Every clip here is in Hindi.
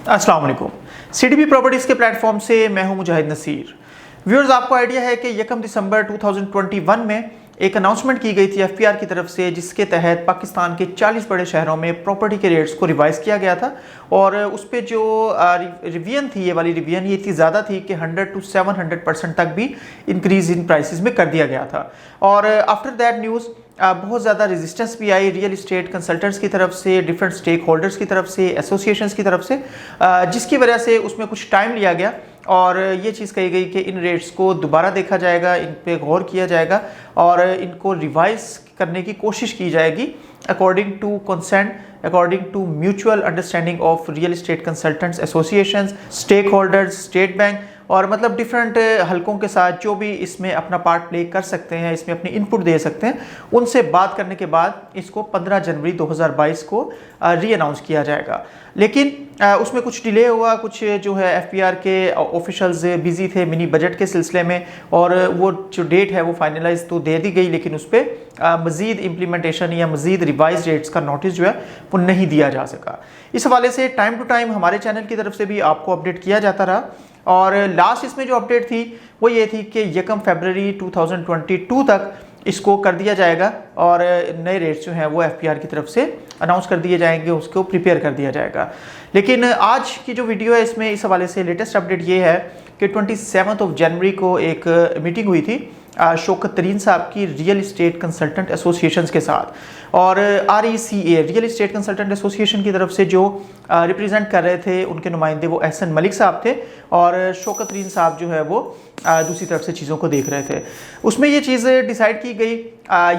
अस्सलाम वालेकुम। सीडीपी प्रॉपर्टीज़ के प्लेटफॉर्म से मैं हूं मुजाहिद नसीर। व्यूअर्स, आपको आइडिया है कि 1 दिसंबर 2021 में एक अनाउंसमेंट की गई थी एफपीआर की तरफ से, जिसके तहत पाकिस्तान के 40 बड़े शहरों में प्रॉपर्टी के रेट्स को रिवाइज़ किया गया था। और उस पर जो रिवीजन थी, ये वाली रिवीजन ये इतनी ज़्यादा थी कि 100 to 700% तक भी इंक्रीज़ इन प्राइसेस में कर दिया गया था। और आफ्टर दैट न्यूज़ बहुत ज़्यादा रेजिस्टेंस भी आई रियल इस्टेट कंसल्टेंट्स की तरफ से, डिफरेंट स्टेक होल्डर्स की तरफ से, एसोसिएशंस की तरफ से, जिसकी वजह से उसमें कुछ टाइम लिया गया और ये चीज़ कही गई कि इन रेट्स को दोबारा देखा जाएगा, इन पे गौर किया जाएगा और इनको रिवाइज करने की कोशिश की जाएगी according to consent, according to mutual understanding of real estate consultants associations, stake holders, state bank और मतलब डिफरेंट हलकों के साथ जो भी इसमें अपना पार्ट प्ले कर सकते हैं, इसमें अपनी इनपुट दे सकते हैं, उनसे बात करने के बाद इसको 15 जनवरी 2022 को री अनाउंस किया जाएगा। लेकिन उसमें कुछ डिले हुआ, कुछ जो है एफपीआर के ऑफिशियल्स बिजी थे मिनी बजट के सिलसिले में और वो जो डेट है वो फाइनलाइज तो दे दी गई, लेकिन उस पर मज़ीद इम्प्लीमेंटेशन या मज़ीद रिवाइज डेट्स का नोटिस जो है वो नहीं दिया जा सका। इस हवाले से टाइम टू टाइम हमारे चैनल की तरफ से भी आपको अपडेट किया जाता रहा और लास्ट इसमें जो अपडेट थी वो ये थी कि 1 फरवरी 2022 तक इसको कर दिया जाएगा और नए रेट्स जो हैं वो एफपीआर की तरफ से अनाउंस कर दिए जाएंगे, उसको प्रिपेयर कर दिया जाएगा। लेकिन आज की जो वीडियो है इसमें इस हवाले से लेटेस्ट अपडेट ये है कि 27 जनवरी को एक मीटिंग हुई थी शौकत तरीन साहब की रियल इस्टेट कंसल्टेंट एसोसिएशंस के साथ और RECA real estate consultant association की तरफ से जो रिप्रेजेंट कर रहे थे उनके नुमाइंदे वो एहसन मलिक साहब थे और शौकत तरीन साहब जो है वो दूसरी तरफ से चीज़ों को देख रहे थे। उसमें ये चीज़ डिसाइड की गई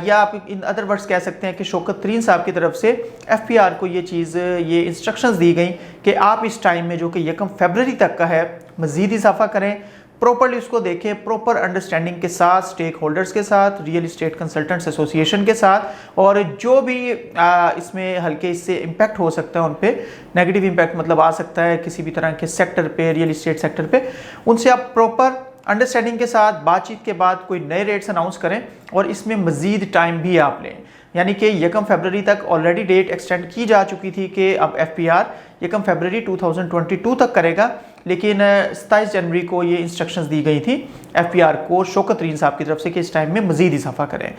या आप इन अदर वर्ड्स कह सकते हैं कि शौकत तरीन साहब की तरफ से एफपीआर को ये इंस्ट्रक्शंस दी गई कि आप इस टाइम में जो कि 1 फरवरी तक का है मज़ीद इजाफा करें, प्रॉपर्ली उसको देखें, प्रॉपर अंडरस्टैंडिंग के साथ, स्टेक होल्डर्स के साथ, रियल इस्टेट कंसल्टेंट्स एसोसिएशन के साथ और जो भी इसमें हल्के इससे इम्पैक्ट हो सकता है, उन पे नेगेटिव इम्पैक्ट मतलब आ सकता है किसी भी तरह के सेक्टर पे, रियल इस्टेट सेक्टर पे, उनसे आप प्रॉपर अंडरस्टैंडिंग के साथ बातचीत के बाद कोई नए रेट्स अनाउंस करें और इसमें मज़ीद टाइम भी आप लें। यानी कि 1 फरवरी तक ऑलरेडी डेट एक्सटेंड की जा चुकी थी कि अब एफपीआर 1 फरवरी 2022 तक करेगा, लेकिन 27 जनवरी को ये इंस्ट्रक्शंस दी गई थी एफपीआर को शौकत तरीन साहब की तरफ से कि इस टाइम में मज़ीद इजाफा करें।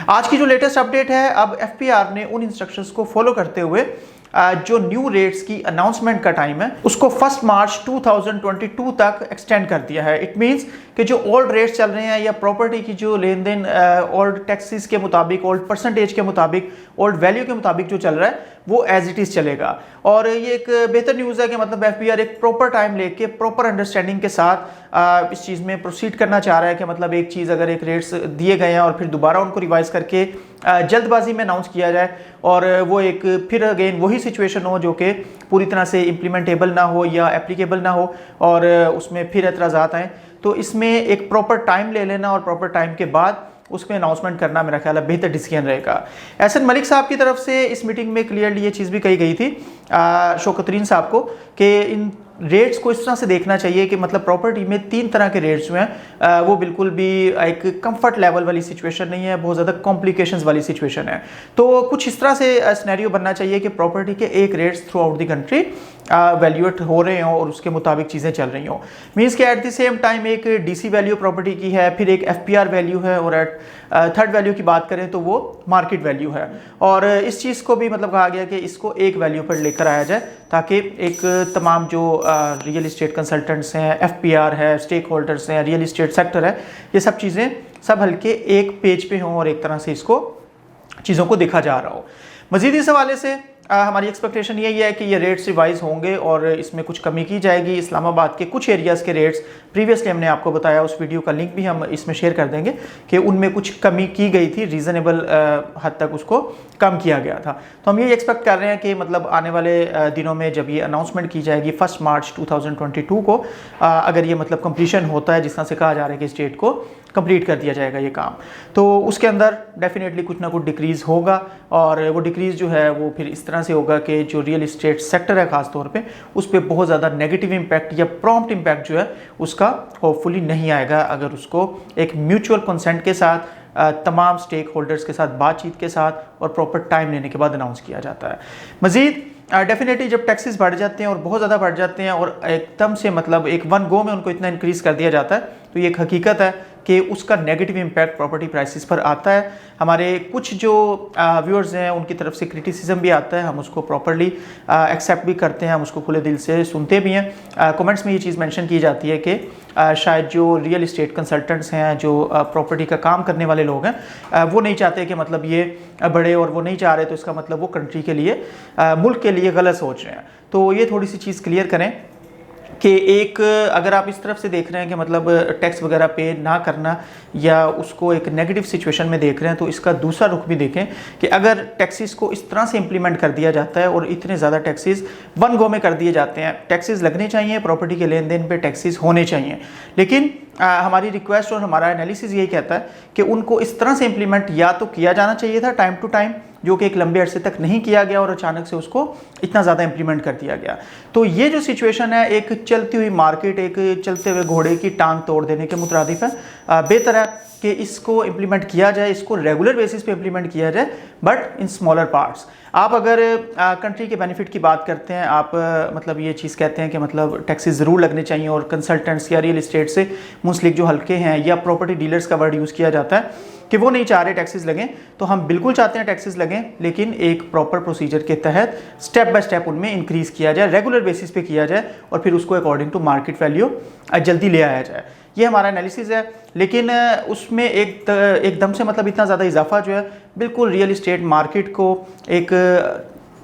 आज की जो लेटेस्ट अपडेट है, अब एफपीआर ने उन इंस्ट्रक्शंस को फॉलो करते हुए जो न्यू रेट्स की अनाउंसमेंट का टाइम है उसको 1 मार्च 2022 तक एक्सटेंड कर दिया है। इट मींस कि जो ओल्ड रेट्स चल रहे हैं या प्रॉपर्टी की जो लेन देन ओल्ड टैक्सेस के मुताबिक, ओल्ड परसेंटेज के मुताबिक, ओल्ड वैल्यू के मुताबिक जो चल रहा है वो एज इट इज़ चलेगा। और ये एक बेहतर न्यूज़ है कि मतलब एफपीआर एक प्रॉपर टाइम लेके प्रॉपर अंडरस्टैंडिंग के साथ इस चीज़ में प्रोसीड करना चाह रहा है कि मतलब एक चीज़ अगर एक रेट्स दिए गए हैं और फिर दोबारा उनको रिवाइज करके जल्दबाजी में अनाउंस किया जाए और वो एक फिर अगेन वही सिचुएशन हो जो कि पूरी तरह से इम्प्लीमेंटेबल ना हो या एप्लीकेबल ना हो और उसमें फिर एतराज़ात आएँ, तो इसमें एक प्रॉपर टाइम ले लेना और प्रॉपर टाइम के बाद उसमें अनाउंसमेंट करना मेरा ख्याल है बेहतर डिसीजन रहेगा। एहसन मलिक साहब की तरफ से इस मीटिंग में क्लियरली ये चीज़ भी कही गई थी शौकत तरीन साहब को कि इन रेट्स को इस तरह से देखना चाहिए कि मतलब प्रॉपर्टी में 3 तरह के रेट्स जो हैं वो बिल्कुल भी एक कंफर्ट लेवल वाली सिचुएशन नहीं है, बहुत ज़्यादा कॉम्प्लिकेशंस वाली सिचुएशन है। तो कुछ इस तरह से सिनेरियो बनना चाहिए कि प्रॉपर्टी के एक rates through out the country valuate हो रहे हों और उसके मुताबिक चीज़ें चल रही हों। मीन्स कि एट द सेम टाइम एक डीसी वैल्यू प्रॉपर्टी की है, फिर एक एफपीआर वैल्यू है और एट थर्ड वैल्यू की बात करें तो वो मार्केट वैल्यू है। और इस चीज़ को भी मतलब कहा गया कि इसको एक वैल्यू पर लेकर आया जाए ताकि एक तमाम जो रियल इस्टेट कंसल्टेंट्स हैं, एफपीआर है, स्टेक होल्डर्स हैं, रियल इस्टेट सेक्टर है, ये सब चीज़ें सब हल्के एक पेज पे हों और एक तरह से इसको चीज़ों को देखा जा रहा हो। मज़ीद इस हवाले से हमारी एक्सपेक्टेशन यही है कि ये रेट्स रिवाइज होंगे और इसमें कुछ कमी की जाएगी। इस्लामाबाद के कुछ एरियाज़ के रेट्स प्रीवियसली हमने आपको बताया, उस वीडियो का लिंक भी हम इसमें शेयर कर देंगे कि उनमें कुछ कमी की गई थी, रीज़नेबल हद तक उसको कम किया गया था। तो हम ये एक्सपेक्ट कर रहे हैं कि मतलब आने वाले दिनों में जब ये अनाउंसमेंट की जाएगी 1 मार्च 2022 को, अगर ये मतलब कंप्लीशन होता है जिस तरह से कहा जा रहा है कि स्टेट को कंप्लीट कर दिया जाएगा ये काम, तो उसके अंदर डेफिनेटली कुछ ना कुछ डिक्रीज़ होगा और वो डिक्रीज़ जो है वो फिर इस तरह से होगा कि जो रियल इस्टेट सेक्टर है ख़ास तौर पे उस पर बहुत ज़्यादा नेगेटिव इम्पैक्ट या प्रॉम्प्ट इम्पैक्ट जो है उसका होपफुली नहीं आएगा अगर उसको एक म्यूचुअल कंसेंट के साथ तमाम स्टेक होल्डर्स के साथ बातचीत के साथ और प्रॉपर टाइम लेने के बाद अनाउंस किया जाता है। मज़ीद डेफिनेटली जब टैक्सेस बढ़ जाते हैं और बहुत ज़्यादा बढ़ जाते हैं और एकदम से मतलब एक वन गो में उनको इतना इंक्रीज़ कर दिया जाता है, तो ये एक हकीकत है कि उसका नेगेटिव इम्पैक्ट प्रॉपर्टी प्राइसेस पर आता है। हमारे कुछ जो व्यूअर्स हैं उनकी तरफ से क्रिटिसिज्म भी आता है, हम उसको प्रॉपर्ली एक्सेप्ट भी करते हैं, हम उसको खुले दिल से सुनते भी हैं। कमेंट्स में ये चीज़ मेंशन की जाती है कि शायद जो रियल इस्टेट कंसल्टेंट्स हैं, जो प्रॉपर्टी का काम करने वाले लोग हैं, वो नहीं चाहते कि मतलब ये बढ़े, और वो नहीं चाह रहे तो इसका मतलब वो कंट्री के लिए, मुल्क के लिए गलत सोच रहे हैं। तो ये थोड़ी सी चीज़ क्लियर करें कि एक अगर आप इस तरफ से देख रहे हैं कि मतलब टैक्स वगैरह पे ना करना या उसको एक नेगेटिव सिचुएशन में देख रहे हैं, तो इसका दूसरा रुख भी देखें कि अगर टैक्सेस को इस तरह से इम्प्लीमेंट कर दिया जाता है और इतने ज़्यादा टैक्सेस वन गो में कर दिए जाते हैं, टैक्सेस लगने चाहिए, प्रॉपर्टी के लेन देन पे टैक्सेस होने चाहिए, लेकिन हमारी रिक्वेस्ट और हमारा एनालिसिस यही कहता है कि उनको इस तरह से इम्प्लीमेंट या तो किया जाना चाहिए था टाइम टू टाइम, जो कि एक लंबे अरसे तक नहीं किया गया और अचानक से उसको इतना ज़्यादा इम्प्लीमेंट कर दिया गया। तो ये जो सिचुएशन है, एक चलती हुई मार्केट, एक चलते हुए घोड़े की टांग तोड़ देने के मुतरादिफ है। बेहतर है कि इसको इम्प्लीमेंट किया जाए, इसको रेगुलर बेसिस पे इम्प्लीमेंट किया जाए, बट इन स्मॉलर पार्ट्स। आप अगर कंट्री के बेनिफिट की बात करते हैं, आप मतलब ये चीज़ कहते हैं कि मतलब टैक्सेस ज़रूर लगने चाहिए, और कंसल्टेंट्स या रियल इस्टेट से मुंसलिक जो हल्के हैं या प्रॉपर्टी डीलर्स का वर्ड यूज़ किया जाता है कि वो नहीं चाह रहे टैक्सेस लगें, तो हम बिल्कुल चाहते हैं टैक्सेस लगें, लेकिन एक प्रॉपर प्रोसीजर के तहत स्टेप बाय स्टेप उनमें इंक्रीज़ किया जाए, रेगुलर बेसिस पे किया जाए, और फिर उसको अकॉर्डिंग टू मार्केट वैल्यू जल्दी ले आया जाए। ये हमारा एनालिसिस है, लेकिन उसमें एकदम से मतलब इतना ज़्यादा इजाफा जो है बिल्कुल रियल इस्टेट मार्केट को एक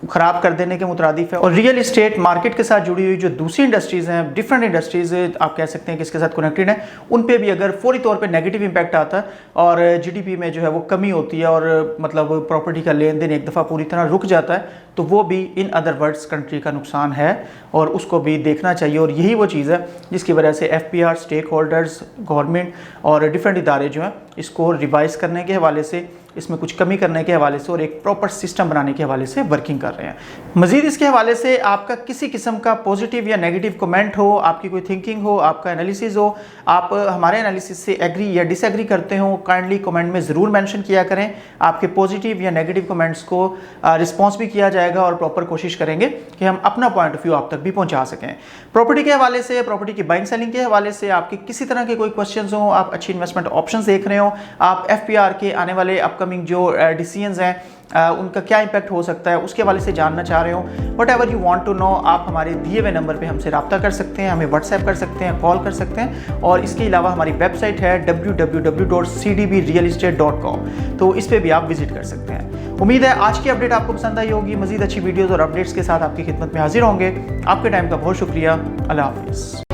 ख़राब कर देने के मुतरादिफ है। और रियल इस्टेट मार्केट के साथ जुड़ी हुई जो दूसरी इंडस्ट्रीज़ हैं, डिफरेंट इंडस्ट्रीज़ आप कह सकते हैं कि इसके साथ कनेक्टेड है, उन पे भी अगर फौरी तौर पे नेगेटिव इम्पैक्ट आता है और जीडीपी में जो है वो कमी होती है और मतलब प्रॉपर्टी का लेन देन एक दफ़ा पूरी तरह रुक जाता है, तो वो भी इन अदर वर्ड्स कंट्री का नुकसान है और उसको भी देखना चाहिए। और यही वो चीज़ है जिसकी वजह से FPR, स्टेक होल्डर्स, गवर्नमेंट और डिफरेंट इदारे जो हैं इसको रिवाइज करने के हवाले से, इसमें कुछ कमी करने के हवाले से और एक प्रॉपर सिस्टम बनाने के हवाले से वर्किंग कर रहे हैं। मज़ीद इसके हवाले से आपका किसी किस्म का पॉजिटिव या नेगेटिव कमेंट हो, आपकी कोई थिंकिंग हो, आपका एनालिसिस हो, आप हमारे एनालिसिस से एग्री या डिसएग्री करते हो, काइंडली कमेंट में ज़रूर मेंशन किया करें। आपके पॉजिटिव या नेगेटिव कमेंट्स को रिस्पॉन्स भी किया जाएगा और प्रॉपर कोशिश करेंगे कि हम अपना पॉइंट ऑफ व्यू आप तक भी पहुँचा सकें। प्रॉपर्टी के हवाले से, प्रॉपर्टी की बाइंग सेलिंग के हवाले से आपके किसी तरह के कोई क्वेश्चन हो, आप अच्छी इन्वेस्टमेंट ऑप्शन देख रहे हो, आप FPR के आने वाले अपकमिंग जो डिसीजंस हैं उनका क्या इम्पैक्ट हो सकता है उसके हवाले से जानना चाह रहे हो, whatever you want to know, आप हमारे दिए हुए नंबर पे हमसे रब्ता कर सकते हैं, हमें व्हाट्सएप कर सकते हैं, कॉल कर सकते हैं। और इसके अलावा हमारी वेबसाइट है www.cdbrealestate.com, तो इस पर भी आप विजिट कर सकते हैं। उम्मीद है आज की अपडेट आपको पसंद आई होगी। मजीद अच्छी वीडियोज़ और अपडेट्स के साथ आपकी खिदमत में हाजिर होंगे। आपके टाइम का बहुत शुक्रिया। अल्लाह हाफिज़।